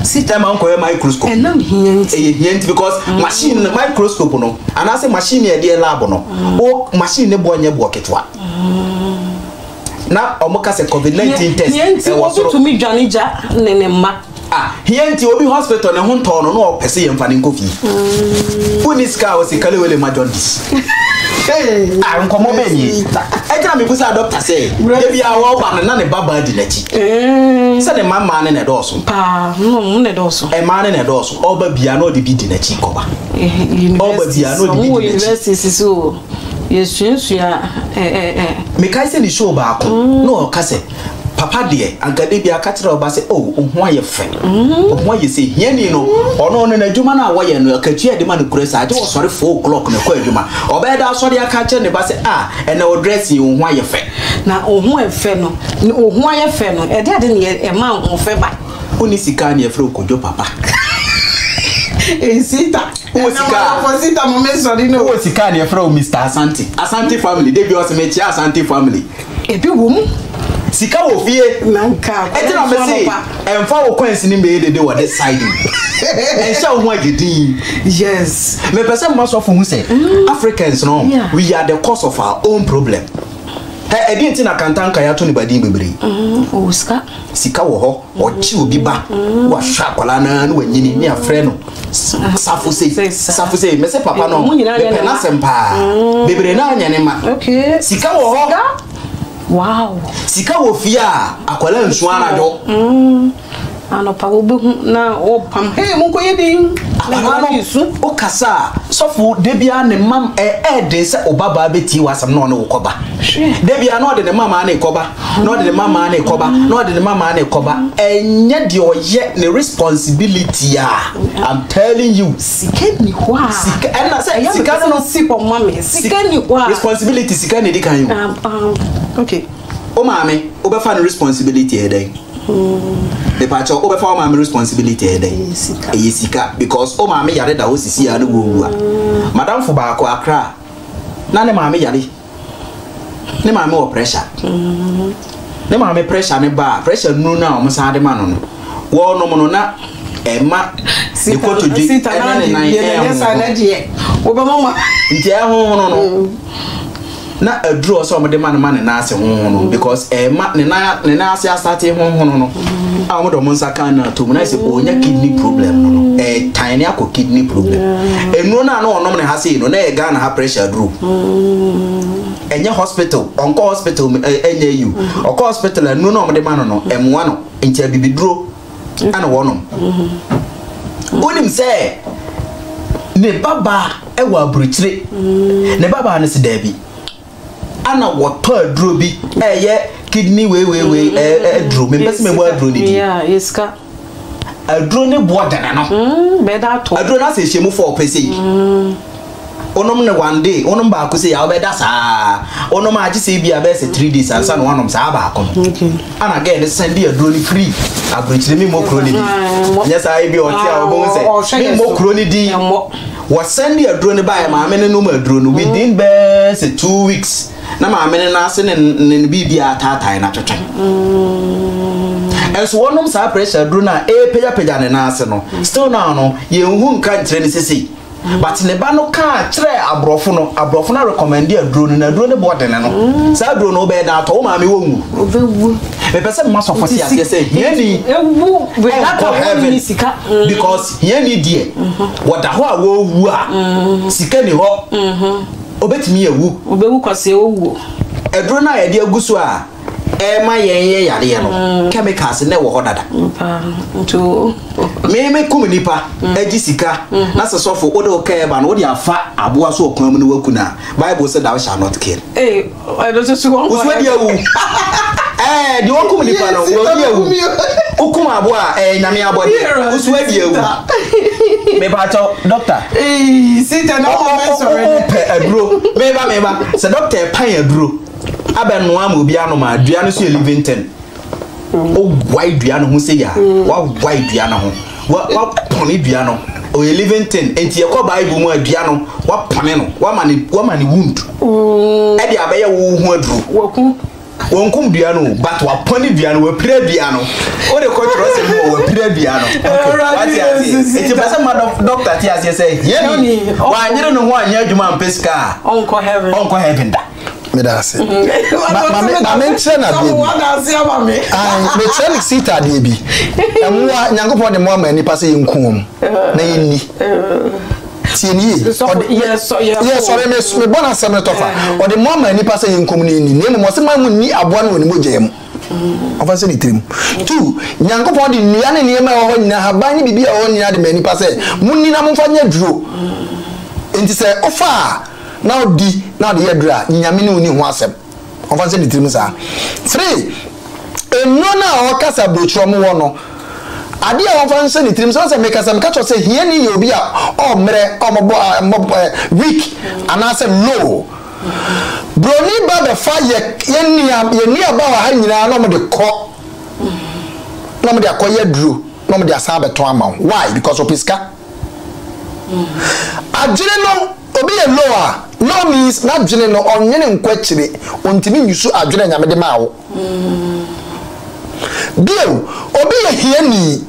system onko e microscope enam hient because machine microscope no anase machine e de lab no o machine ne bo nye bo ketwa na omoka se COVID-19 test e wo to mi dwanija nene ma here nti obi hospital ne ho ntɔ no pese ye mfa ne nkofi uniska o sikale wele majondis nkomo be ni ejira me busa doctor say de bia wo ba na ne baba di nachi se de mama ne ne doso pa no ne doso e ma ne doso oba bia na o de bi di nachi koba oba bia na o de bi di nachi so yesunsua me kai se ni show ba ko no ka se papa de agade bia ka tira oba se oh ho aye fe ho aye se hiani no ono no na adwuma na awoye no akatua de ma no kure sa je wo sori 4 o'clock na kwa adwuma oba da sori aka che ne ba se ene o dress yi ho aye fe na ho efe no ho aye fe no e de ne e ma ho fe ba oni sika ne e fro kojo papa sita sita mo me sori no o sika ne e fro Mr. Asante family de bi o se me chia Asante family e bi wo mu sika wo fie nanka etina me say emfa wo coins ni me de what this side ensha wo agedi yes me person must of who say Africans no we are the cause of our own problem e di ntina kantanka ya to ni badi bebre o sika wo ho ochi obi ba wa hwa kwala na na wanyini ni afre no safu say me say papa no me pena sempa bebre na anya ne ma okay sika wo ho wow sika wo fia akwala nsu anado anopa wo be hu na o pam hey mun ko yedin na isu o kasa sofo de bia ne mam de se obaba beti wasam no ne wokoba de bia no de ne mama na ikoba no de ne mama na ikoba no de ne mama na ikoba enye de oye ne responsibility I'm telling you sika ni kwa sika na say sika no sipo mama sika ni kwa responsibility sika ne di kan you okay o mama o be fa no responsibility e dey the pacho o be fa o mama responsibility e dey sika because o mama yare da o sisi ya no wo madam fo ba ko akra na ne mama yare ne mama o pressure ne mama pressure ne ba pressure nu na o msa de ma no wo no mo no na ema de ko to di ene na yes na die o be mama nti e ho no na adro so mo de man na ase ho no because ema ne na ase asate ho no a mo do mo nsaka na to mo na se onya kidney problem no tiny akọ kidney problem enu na onom ne ha se no na e ga na ha pressure dro enye hospital onko hospital enye you onko hospital enu na mo de man no emwa no ntia bibidro ana wonom onim se ne baba e wa abruchire ne baba ne se dabi ana wato adro bi eye kidney we adro me pese me bo adro ni di yeska adro ne bo dana no be da to adro na se hyemu for pese onom ne one day onom ba ko se ya obeda saa onom agi se bia be se 3 days ansa no onom saa ba ko okay ana get ne send adro ni free abrochire mi mo kro ni di nya saa bi o ti a obo se mi mo kro ni di wa send adro ni ba ya ma me ne no ma adro no within be se 2 weeks na ma me na ase ne bibia tatai na twetwe enso wonom sa pressure dru na peja ne na ase no still now no ye hu nka ntre ne sisi but ne ba no ka kire abrofo na recommend ya dru na dru ne board ne no sa dru no be da to ma me wonwu obewu me pese ma so fosi ase say hiani ewu we that heaven sika because hiani die wada ho a wo wu a sika ni ho obetimi ewu obewu kwase owu edro na ye de aguso a ma ye yare no chemicals ne wo hodada nto me kum nipa agi sika na se sofo wo de o ka ba no wo de afa aboa so okwan mu ne wakuna bible say thou shall not kill I don't just want wo so de ewu de wo kum nipa no wo de ewu okum aboa nyame abode wo so de ewu me ba to doctor sit and all sorry adro me ba se doctor pan adro abenu am obi anu ma dua no so living 10 o why dua no ho se ya wa why dua no ho wa poni dua no o living 10 enti e ko bible mu adua no wa poni no wa mani wound e dia abaye wo hu adro waku wonkum dua no but wa poni dua no wa pira dua no o de control se mo wa pira dua no enti pesa ma doctor ti ase say ye ni wa nyere no ho anya adwuma ampeska onko heaven da me da se ma me nche na bi me tell sita de bi emwa nyankopon de mo ma nipa se yinkum na yinni tieni yes sorry me bona se me tofa o de mo ma nipa se yinkum na yinni ne mo se ma mu ni aboa no ni mo jeyem ofanse ni trim tu nyankopon de nua ne ne ma ho nyina haban ni bibia ho nyina de ma nipa se munni na mo fa nya duro enti se ofa na odi na de yedra nyame ne uni ho asem ofanse ni trim sa 3 eno na o kasa brochro mo no ade a ofanse ni trim so se me kasa me ka cho se hia ni obi a o mere o mo week anase low broni ba be fa ye ni aba wa ha nyina no mo de ko no mo de akoye duro no mo de asa beton ama why because of piska adwene no obi ye low a no means na adwene no onwene nkwachire ontimi nyusu adwene nyame de ma wo bio obi ye hiani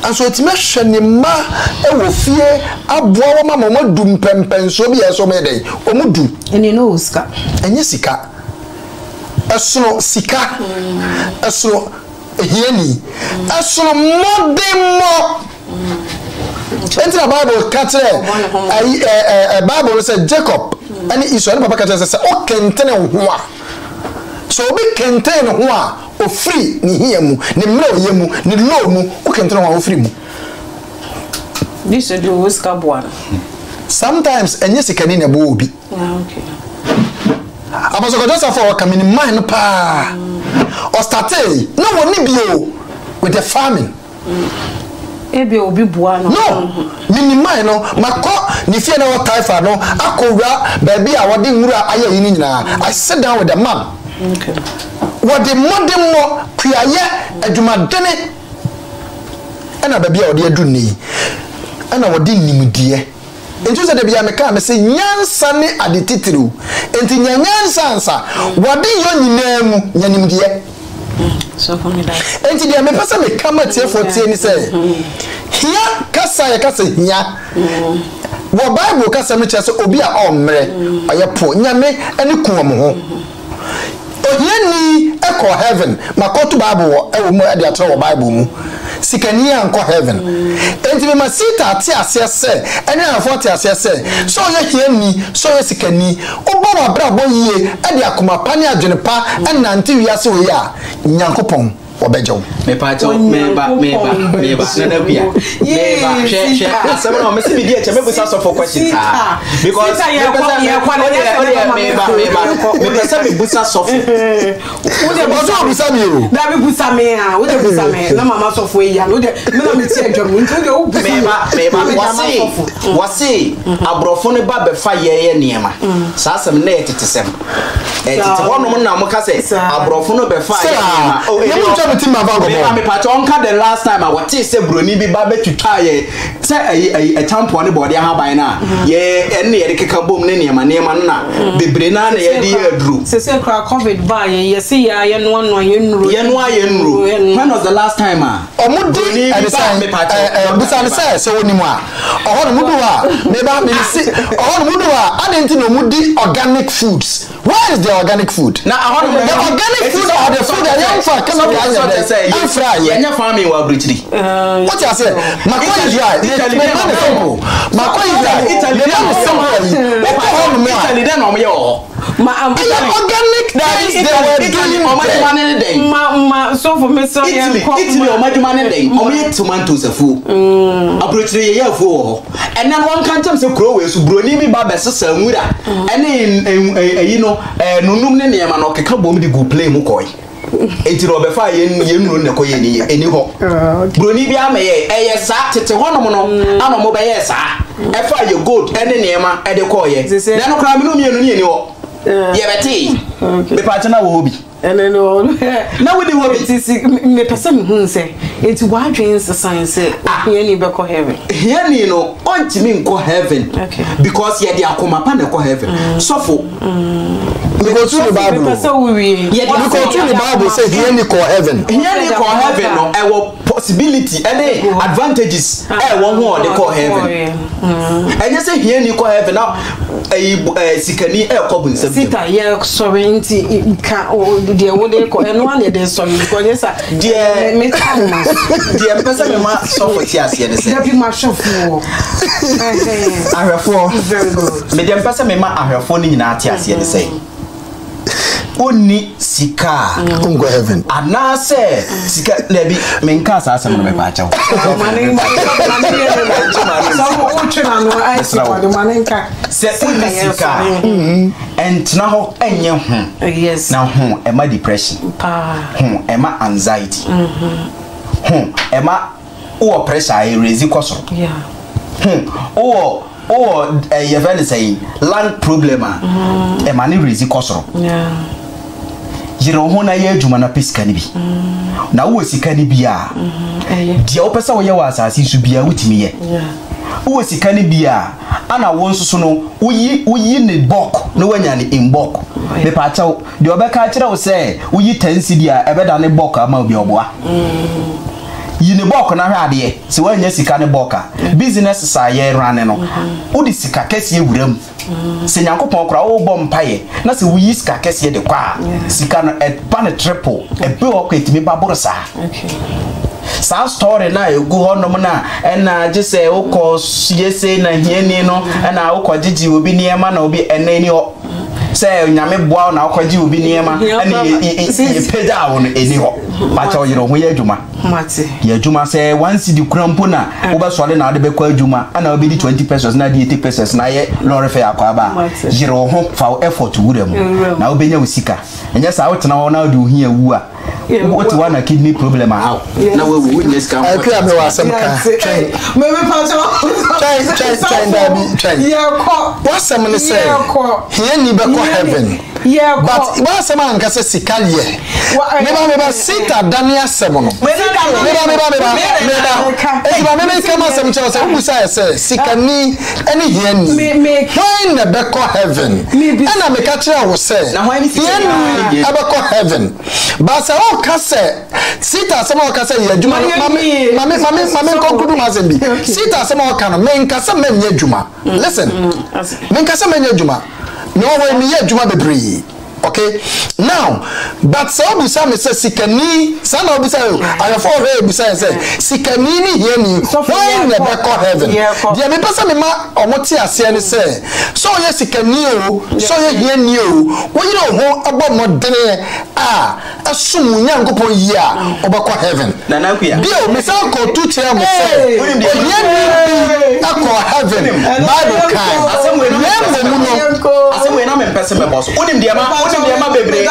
anso ti mehwe ne ma e wo fie aboa wo ma mo dum pempenso bi yeso me dey o mu du eni no sika enye sika esoro sika esoro hiani esoro modemo enter Bible katre Bible say Jacob ani Israel papa katre say o kentene ho a so obi kentene ho a o free ni hiamu ni mre oyemu ni low mu o kentene ho a o free mu this is the whisker boy sometimes enye sikani na bo obi okay abaso ko just for coming mind pa o started no woni bio with the farming ebe obi bua no minimai no makọ ni fie na o taifa no akowura baby a wode nwura aye yi ni nyina I sit down with the man okay what the modern mo kuaye adwumadene ana baby a wode adu ni ana wode nimdie enti se de bia meka me se nyansa ne adetitiru enti nyansa ansa wode yo nyina mu nyanimdie so for me that enti de me pesa me kama tie for tie ni say hia kasa ya kasa hia wo Bible kasa me chese obi a o mre oye po nyame ani kuom ho ohia ni eko heaven makoto Bible e wo mu e de atro wo Bible mu sikani anko heaven enti me masita ati ase se ene afo ati ase se so ye hia ni so ye sikani obo wa bra bo yie e de akoma pa ne adwene pa enante wiase we ya nyankopon obejo me pacho meba na bia meba she asem no me se bi dia che me busa so for question ta because me pesa me busa so for wo de bozo busa mi o da bi busa me ha wo de busa me na mama so for ya wo de me na me tie adwam nti wo de wo busa meba wasi abrofo ne ba be fa ye niema sa asem na etitesem etite hono na mo ka se abrofo no be fa ye niema me pacho onka the last time I was say broni bi ba betutwa ye say a tampo ne body haban na ye enne ye keka bom ne niema na bebre na ye de aduru se kra covid ba ye see ya ye no ye nru when was the last time omudi me pacho busa say so woni mu a oho no mudu a me ba me see oho no mudu a adenti no mudi organic foods. Where is the organic food? Now the organic food or the food that young for come up say you fry yeah farming wa britri what you say makwa Israel Italy Italy then no me o organic that is the word ma so for me so Italy o madumane dey o me tomatoes afu abritri ye afu and then one can tell say grow we so broni bi ba besesa nwura ene you know nunum ne niema no keka bom di go play mu koi enti ro be fa ye nuru ne ko ye ni eni ho broni bi amaye eye sa tete honom no ana mo be ye sa e fa ye gold ene niema e de ko ye na no kra me no mienu ni eni ho ye beti be pa tena wo obi ene no na we dey wo bi me pesa me hu nse enti wa dwen science here ni be ko heaven here ni no ontimi nko heaven because ye dey akoma pa na ko heaven sofo because the Bible because we because the Bible say here ni ko heaven no e wo possibility any advantages one who they call heaven and you say here you call heaven now sikani cobin sita yeah sorry nti ka the one they call and one they sorry because yes dear me dear person me ma so for tears here say be my chauffeur ahwefo very good me dear person me ma ahwefo ni nyina tears here say Oni sika go heaven ana se sika lebi menka sa asem no me pa acha mani so utuna no I see the manenka se oni sika entna ho enye ho yes na ho e ma depression pa ho e ma anxiety ho e ma o pressure e raise koso yeah o you very say land problem e ma ni raise koso yeah Jiro ho na ye adwuma na pesika ni bi na wo sika ni bia dia wo pesa wo ye wa asase su bia wutimi ye wo sika ni bia ana wo nsusu no uyi ne bok no wanya ne imbok me pa cha de obeka kire wo se uyi 10 cedi a ebeda ne bok ama obi oboa yine bok na hwe ade se wanya sika ne boka business sa ye rane no udi sika kese ewuram se nyankopon kora wo bom paye na se wuyi sika kese de kwa sika no e pan triple e be oketimi baboro sa sa story na egu honom na na gese ukọ yese na hieni no na ukọ gigi obi niema na obi enani ho se nyame boa na ukọ gigi obi niema na ye peda won eni ho ba cha oyiro ho ye adwuma mate ye adwuma se once di krampo na wo be sole na wo de be kwa adwuma na obi di 20 pesos na di 80 pesos na ye lorry fare akwa ba jiro ho fa effort wuram na wo benya usika enye sa wo tena wo na wo hi awu a what you want a kidney problem how now we witness come I could have some maybe try what's someone say here ni be heaven yeah but what's a man can say sikalie never sit at Daniel 7 never come as some chance who say sikani any here ni when the be heaven and I make a try was say now when here be heaven but o kase sita sama o kase ya juma mami konkuru mazembi sita sama o kana men kase men ya juma listen men kase men ya juma no we me ya juma bebre okay now but so be say say sikani sana obi say I for her be say sikani ni here ni when the back of heaven dia me pesa me ma omoti ase ni say so ye sikani o so ye here ni o wo you know ho abo modene asum nyankopon yi a obekọ heaven na na kuya bio me say ko tu chere mo say here ni akọ heaven bible kan asemwe na me pesa me boss onim dia ma bebre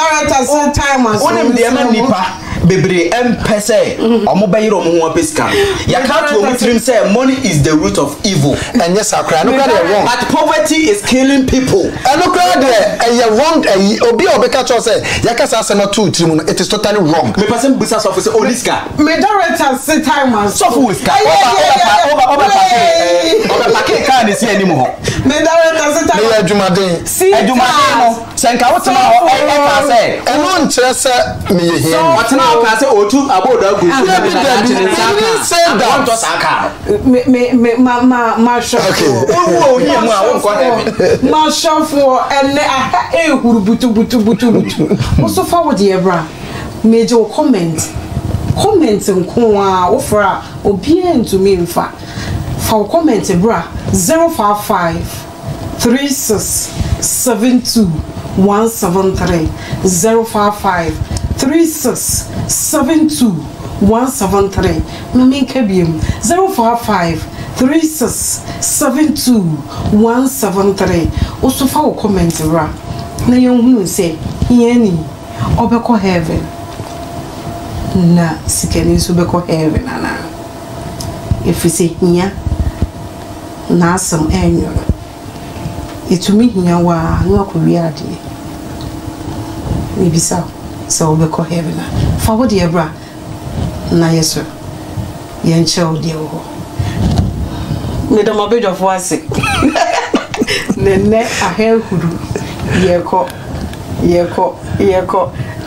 onim dia ma nipa bebre empese omo bayiro omo ho pesika ya ka to omo trim say money is the root of evil and yes akra no ka wrong but poverty is killing people and no ka dey wrong obi obeka cho say ya ka say no to trim no it is totally wrong me person busa so say oliska me director say time and so for wiska over packet kan ni say animu ho me director say time me adwumaden no senka wotena ho ka say eno nkyere say me ye here wotena ho ka say otu abodo agu ma shop wo ohi mu a won ko heaven ma shop for ene ehuru butu so forward here bra major comment nko a ofra obi entumi mfa for comment bra 055 36 72 173 055 36 72 173 mami kabiem 055 36 72 173 osofa wo comment ra na yehunu se hiani obekọ heaven na sikani so beko heaven ana efise hia na asem enyo etumi hia wa na akọwi ade ni bisa so beko heaven fa wo de bra na yeso ye nche de wo me do mabejo fo ase nene ahehuru yeko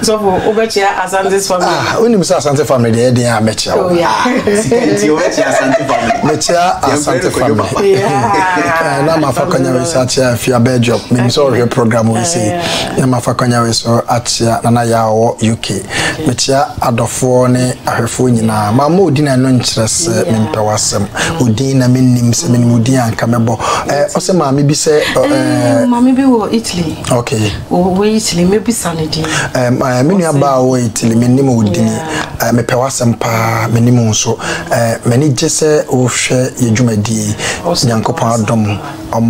So for Obetia Asante's family. When you say Asante family, they are Mecha. Oh, yeah. Asante family. Mecha Asante family. Yeah. Now, my Fakanya research if you are bad job. Mean sorry, your program will say. My Fakanya research at Nanaya or UK. Mecha Adofone, Ahefunina, Mamu Dina no interest in Pewasem, Udina Minims, Minimudia and Camebo. Osama, maybe say, maybe we're Italy. Okay. Or Italy, maybe Sanity. Many about Italy, Minimu Dini, me Pewasem pa, Minimun so, many jesse or share Yajumedi, Yankopa Dom,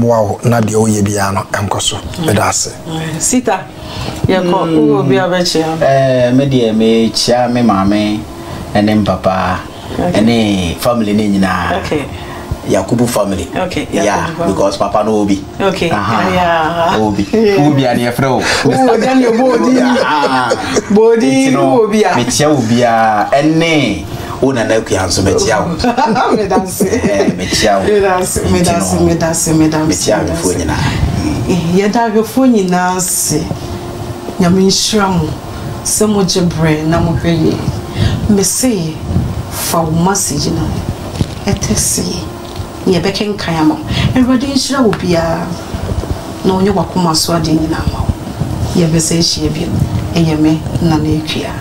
Wow, Nadia Oyebiano, Amcoso, Bedase. Sita, Yako, who will be a veteran? Media, me, Chia, me, mammy, and then papa, and a family name. Okay. Yakubu family. Okay. Yeah, because Papa no Obi. Okay. Yeah. Obi. Obi and your fro. Oh, then your body. Body. Obi. Metia Obi ene. Una na ku yanso metia. Metia. Medasi. Metia befo nyina. Yeda befo nyina se. Nyame nhyiram. Se mo jebre na mo hweye. Me say fa wo message na. Etesi. Ye beken kayama. Everybody nhyira wo bia. Na onye wakoma so ade nyina ma. Ye be say hye bi. Eyeme na na ekua.